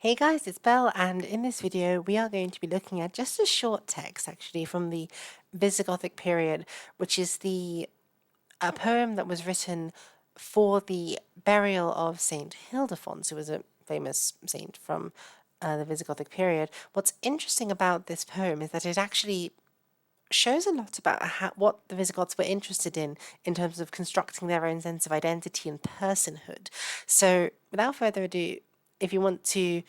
Hey guys, it's Belle, and in this video we are going to be looking at just a short text actually from the Visigothic period, which is a poem that was written for the burial of Saint Ildefonso, who was a famous saint from the Visigothic period. What's interesting about this poem is that it actually shows a lot about what the Visigoths were interested in terms of constructing their own sense of identity and personhood. So without further ado, if you want to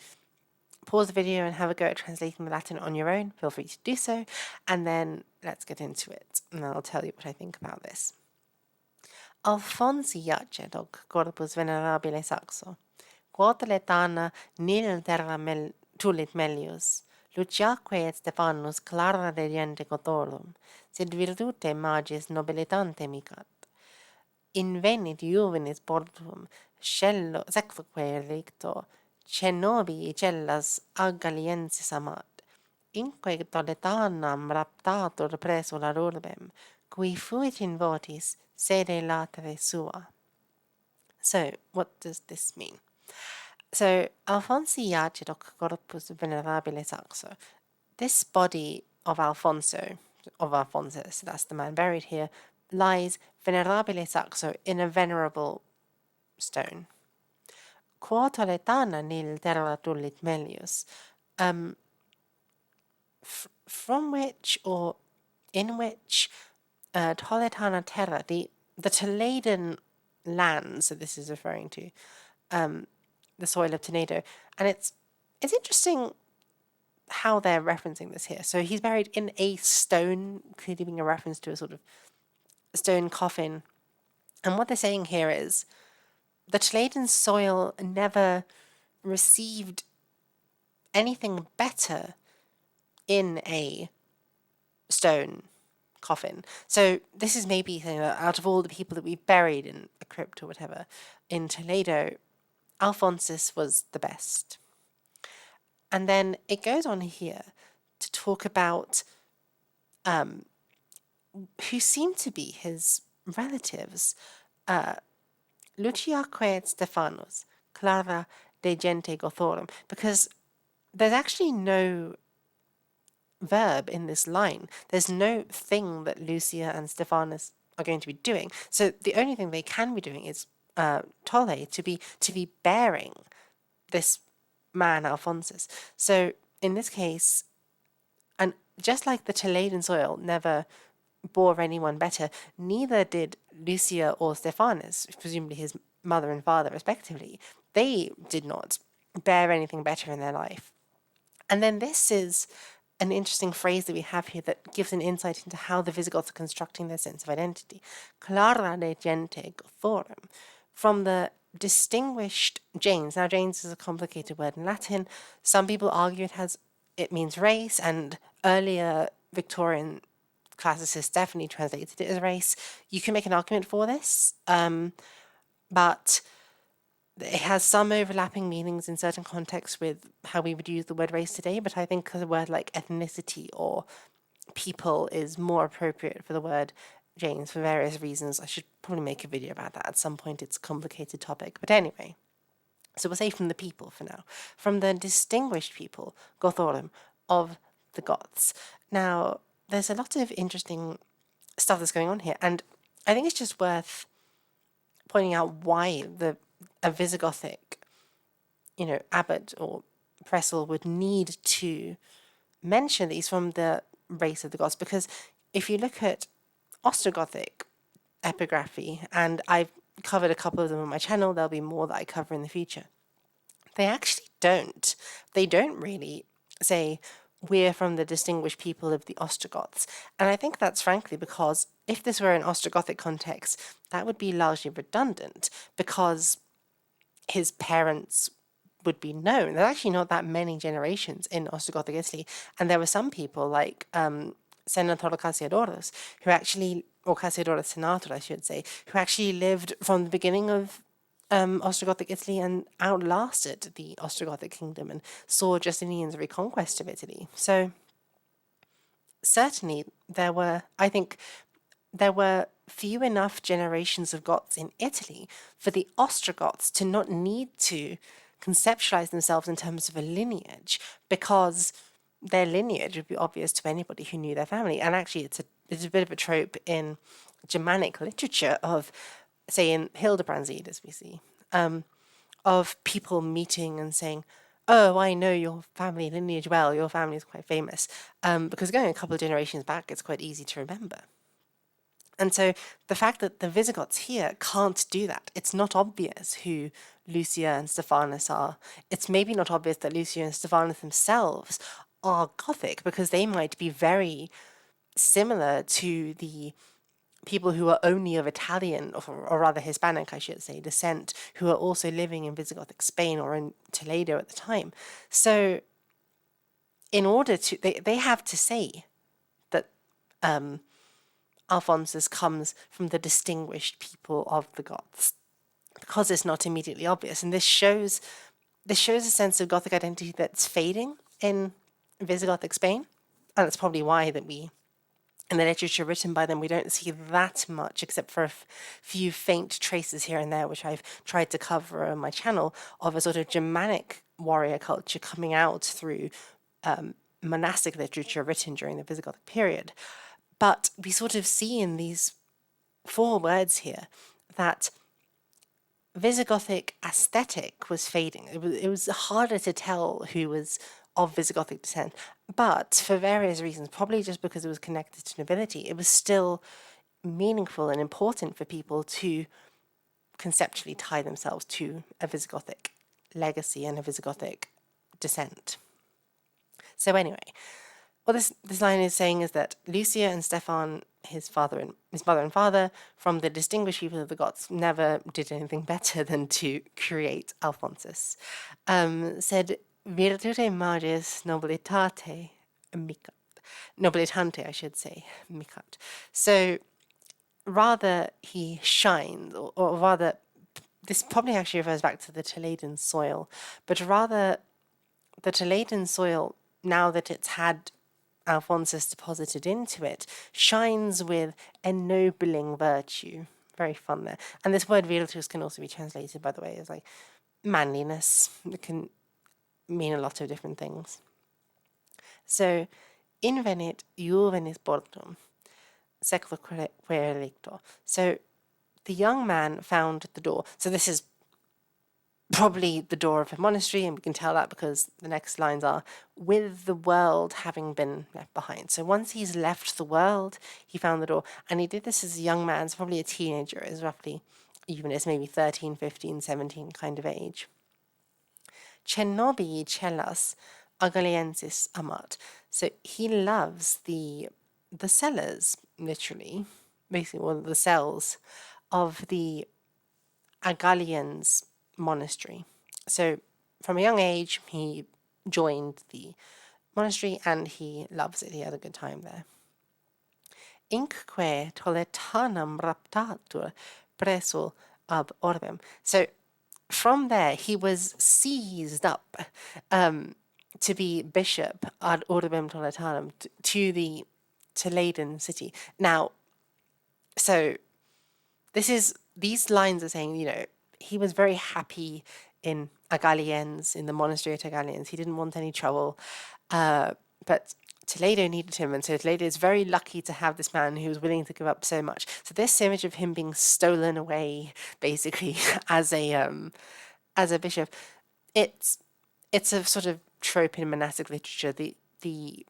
pause the video and have a go at translating the Latin on your own, feel free to do so, and then let's get into it, and I'll tell you what I think about this. Alfonsi jacet corpus venerabile saxo, quod letana nil terra tulit melius, Luciaque et Stephanus clara regente cotorum, sed virtute magis nobilitante micat. Invenit juvenis portum, scello sexoque relicto, cenobi cellas agaliensis amat, inque toletanam raptatur presula urbem, qui fuit in votis sede latere sua. So, what does this mean? So, Alfonsi jacet corpus venerabile saxo. This body of Alphonsus, that's the man buried here, lies venerabile saxo in a venerable stone. Quo toletana nil terra tullit melius, from which or in which Toletana terra, the Toledan land, so this is referring to the soil of Toledo, and it's interesting how they're referencing this here. So he's buried in a stone, clearly being a reference to a sort of stone coffin. And what they're saying here is the Toledan soil never received anything better in a stone coffin. So this is maybe saying that out of all the people that we've buried in a crypt or whatever in Toledo, Alphonsus was the best. And then it goes on here to talk about who seem to be his relatives, Luciaque et Stephanus, Clara de Gente Gothorum, because there's actually no verb in this line. There's no thing that Lucia and Stephanus are going to be doing. So the only thing they can be doing is tolle, to be bearing this man Alphonsus. So in this case, and just like the Toledan soil never bore anyone better, neither did Lucia or Stephanus, presumably his mother and father respectively. They did not bear anything better in their life. And then this is an interesting phrase that we have here that gives an insight into how the Visigoths are constructing their sense of identity. Clara de gente Gothorum, from the distinguished gens. Now, gens is a complicated word in Latin. Some people argue it means race, and earlier Victorian classicists definitely translated it as race. You can make an argument for this, but it has some overlapping meanings in certain contexts with how we would use the word race today, but I think a word like ethnicity or people is more appropriate for the word gens for various reasons. I should probably make a video about that at some point. It's a complicated topic. But anyway, so we'll say from the people for now. From the distinguished people, Gothorum, of the Goths. Now, there's a lot of interesting stuff that's going on here, and I think it's just worth pointing out why a Visigothic, abbot or pressel would need to mention these from the race of the Goths, because if you look at Ostrogothic epigraphy, and I've covered a couple of them on my channel, there'll be more that I cover in the future. They actually don't. They don't really say we're from the distinguished people of the Ostrogoths. And I think that's frankly because if this were an Ostrogothic context, that would be largely redundant because his parents would be known. There's actually not that many generations in Ostrogothic Italy. And there were some people like Senator Cassiodorus, who actually, or Cassiodorus Senator, I should say, who actually lived from the beginning of Ostrogothic Italy and outlasted the Ostrogothic kingdom and saw Justinian's reconquest of Italy. So certainly I think there were few enough generations of Goths in Italy for the Ostrogoths to not need to conceptualize themselves in terms of a lineage, because their lineage would be obvious to anybody who knew their family. And actually, it's a bit of a trope in Germanic literature of, say, in Hildebrand's Ede, as we see, of people meeting and saying, "Oh, I know your family lineage well. Your family is quite famous," because going a couple of generations back, it's quite easy to remember. And so the fact that the Visigoths here can't do that, it's not obvious who Lucia and Stephanus are. It's maybe not obvious that Lucia and Stephanus themselves are Gothic, because they might be very similar to the people who are only of Italian, or rather Hispanic, I should say, descent, who are also living in Visigothic Spain or in Toledo at the time. So in order to, they have to say that Alphonsus comes from the distinguished people of the Goths, because it's not immediately obvious. And this shows a sense of Gothic identity that's fading in Visigothic Spain. And that's probably why that we, in the literature written by them, we don't see that much, except for a few faint traces here and there, which I've tried to cover on my channel, of a sort of Germanic warrior culture coming out through monastic literature written during the Visigothic period. But we sort of see in these 4 words here that Visigothic aesthetic was fading. It was harder to tell who was of Visigothic descent, but for various reasons, probably just because it was connected to nobility, it was still meaningful and important for people to conceptually tie themselves to a Visigothic legacy and a Visigothic descent. So anyway, what this line is saying is that Lucia and Stefan, his mother and father, from the distinguished people of the Goths, never did anything better than to create Alphonsus. Said virtute magis nobilitate micat. Nobilitante, I should say, micat. So rather he shines, or rather, this probably actually refers back to the Toledan soil, but rather the Toledan soil, now that it's had Alphonsus deposited into it, shines with ennobling virtue. Very fun there. And this word virtus can also be translated, by the way, as like manliness. It can mean a lot of different things. So, invenit juvenis portum, seclo querelictor. So, the young man found the door. So this is probably the door of a monastery, and we can tell that because the next lines are, with the world having been left behind. So once he's left the world, he found the door, and he did this as a young man, so probably a teenager, is roughly, even as maybe 13, 15, 17 kind of age. Cenobi cellas agaliensis amat. So he loves the cellars, literally, basically, well, the cells of the Agalians monastery. So from a young age, he joined the monastery and he loves it. He had a good time there. Incque toletanam raptatur preso ab orbem. So from there, he was seized up to be bishop ad orbem toletanum, to the Toledan city. Now, so these lines are saying, he was very happy in Agaliens, in the monastery at Agaliens. He didn't want any trouble. But Toledo needed him, and so Toledo is very lucky to have this man who was willing to give up so much. So this image of him being stolen away, basically, as a bishop, it's a sort of trope in monastic literature. The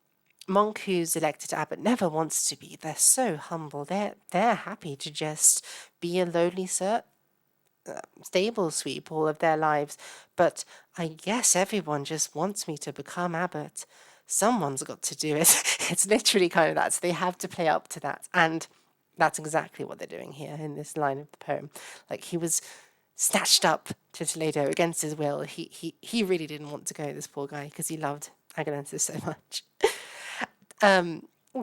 monk who's elected abbot never wants to be. They're so humble. They're happy to just be a lowly stable sweep all of their lives. But I guess everyone just wants me to become abbot. Someone's got to do it. It's literally kind of that. So they have to play up to that. And that's exactly what they're doing here in this line of the poem. Like, he was snatched up to Toledo against his will. He really didn't want to go, this poor guy, because he loved Aganensis so much.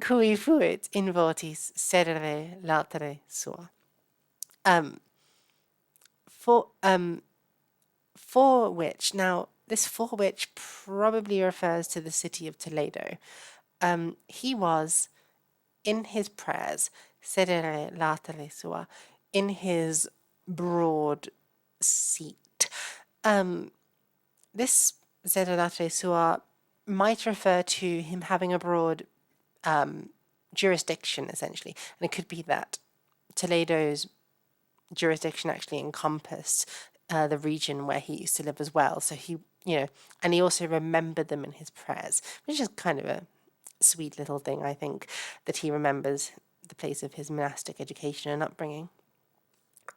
Cui fuit in votis sedere latere sua. For which, now this for which probably refers to the city of Toledo. He was, in his prayers, sedere latere sua, in his broad seat. this Zedolate Sua might refer to him having a broad jurisdiction, essentially. And it could be that Toledo's jurisdiction actually encompassed the region where he used to live as well. So he, and he also remembered them in his prayers, which is kind of a sweet little thing, I think, that he remembers the place of his monastic education and upbringing.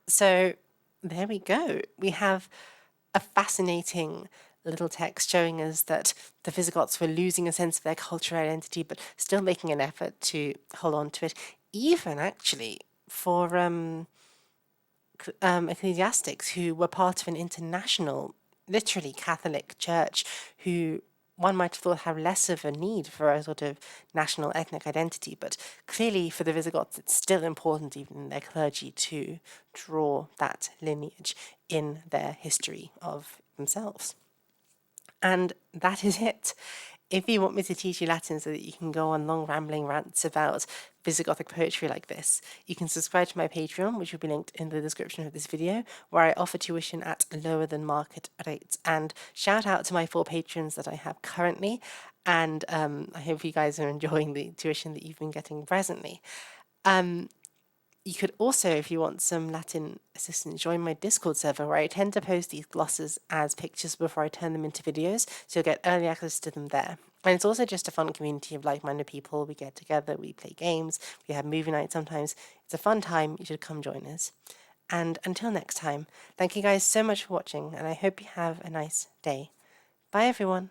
So there we go. We have a fascinating little text showing us that the Visigoths were losing a sense of their cultural identity, but still making an effort to hold on to it, even actually for ecclesiastics who were part of an international, literally Catholic church, who one might have thought have less of a need for a sort of national ethnic identity, but clearly for the Visigoths it's still important, even in their clergy, to draw that lineage in their history of themselves. And that is it. If you want me to teach you Latin so that you can go on long rambling rants about Visigothic poetry like this, you can subscribe to my Patreon, which will be linked in the description of this video, where I offer tuition at lower than market rates. And shout out to my 4 patrons that I have currently, and I hope you guys are enjoying the tuition that you've been getting presently. You could also, if you want some Latin assistance, join my Discord server where I tend to post these glosses as pictures before I turn them into videos, so you'll get early access to them there. And it's also just a fun community of like-minded people. We get together, we play games, we have movie night sometimes. It's a fun time. You should come join us. And until next time, thank you guys so much for watching, and I hope you have a nice day. Bye, everyone.